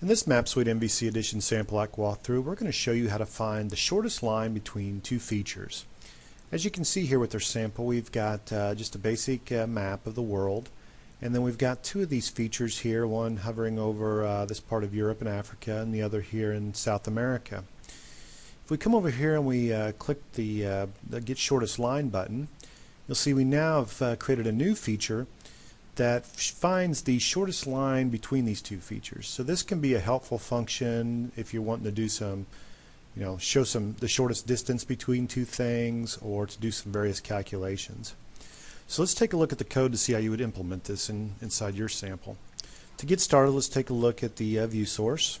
In this Map Suite MVC Edition sample act walkthrough, we're going to show you how to find the shortest line between two features. As you can see here with our sample, we've got just a basic map of the world, and then we've got two of these features here, one hovering over this part of Europe and Africa, and the other here in South America. If we come over here and we click the Get Shortest Line button, you'll see we now have created a new feature that finds the shortest line between these two features. So this can be a helpful function if you're wanting to do some, show the shortest distance between two things, or to do some various calculations. So let's take a look at the code to see how you would implement this inside your sample. To get started, let's take a look at the view source.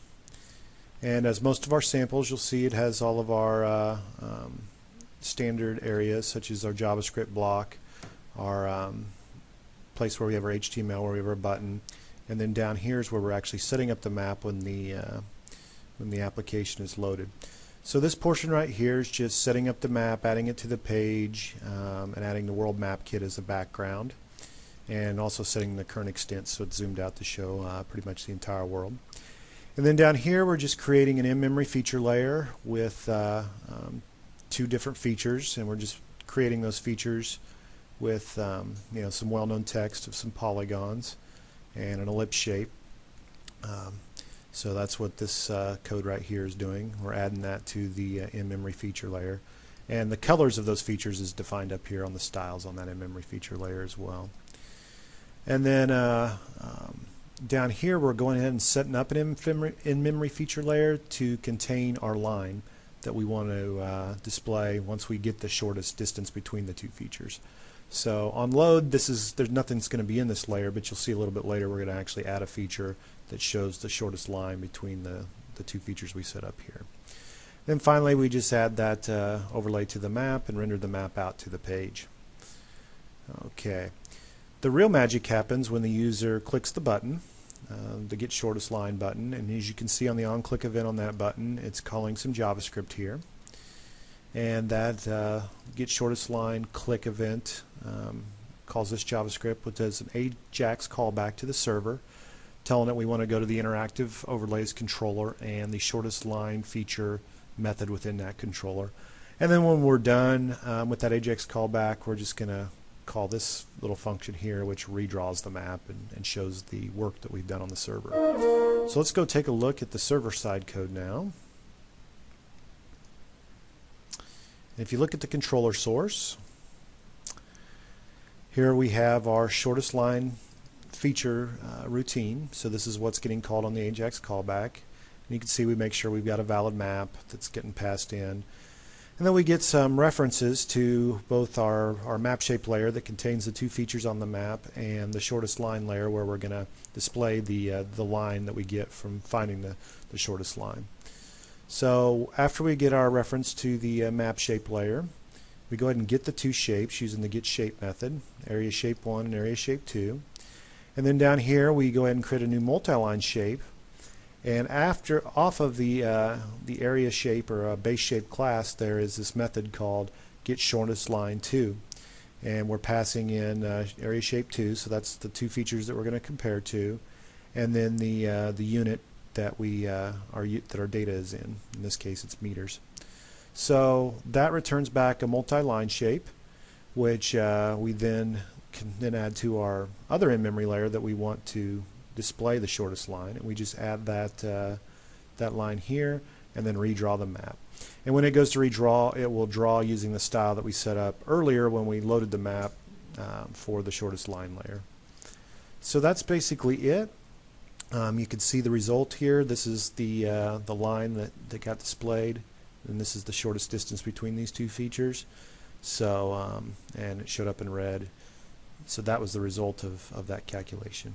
And as most of our samples, you'll see it has all of our standard areas, such as our JavaScript block, our place where we have our HTML, where we have our button, and then down here is where we're actually setting up the map when the application is loaded. So this portion right here is just setting up the map, adding it to the page, and adding the World Map Kit as a background, and also setting the current extent so it's zoomed out to show pretty much the entire world. And then down here we're just creating an in-memory feature layer with two different features, and we're just creating those features with some well-known text of some polygons and an ellipse shape. So that's what this code right here is doing. We're adding that to the in-memory feature layer, and the colors of those features is defined up here on the styles on that in-memory feature layer as well. And then down here we're going ahead and setting up an in-memory feature layer to contain our line that we want to display once we get the shortest distance between the two features. So on load, there's nothing's going to be in this layer, but you'll see a little bit later we're going to actually add a feature that shows the shortest line between the two features we set up here. Then finally we just add that overlay to the map and render the map out to the page. Okay. The real magic happens when the user clicks the button, the Get Shortest Line button, and as you can see on the on-click event on that button, it's calling some JavaScript here. And that Get Shortest Line click event calls this JavaScript, which does an AJAX callback to the server, telling it we want to go to the interactive overlays controller and the shortest line feature method within that controller. And then when we're done with that AJAX callback, we're just going to call this little function here, which redraws the map and shows the work that we've done on the server. So let's go take a look at the server side code now. If you look at the controller source, here we have our shortest line feature routine. So this is what's getting called on the AJAX callback. And you can see we make sure we've got a valid map that's getting passed in. And then we get some references to both our map shape layer that contains the two features on the map and the shortest line layer where we're going to display the line that we get from finding the shortest line. So after we get our reference to the map shape layer, we go ahead and get the two shapes using the Get Shape method, Area Shape 1 and Area Shape 2. And then down here we go ahead and create a new multi-line shape. And off of the area shape or base shape class, there is this method called Get Shortest Line 2. And we're passing in Area Shape 2, so that's the two features that we're going to compare to, and then the unit that our data is in. In this case, it's meters. So that returns back a multi-line shape, which we then can add to our other in-memory layer that we want to display the shortest line, and we just add that line here and then redraw the map. And when it goes to redraw, it will draw using the style that we set up earlier when we loaded the map for the shortest line layer. So that's basically it. You can see the result here. This is the line that got displayed, and this is the shortest distance between these two features. So and it showed up in red. So that was the result of that calculation.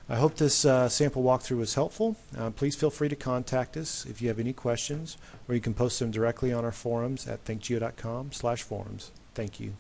I hope this sample walkthrough was helpful. Please feel free to contact us if you have any questions, or you can post them directly on our forums at thinkgeo.com/forums. Thank you.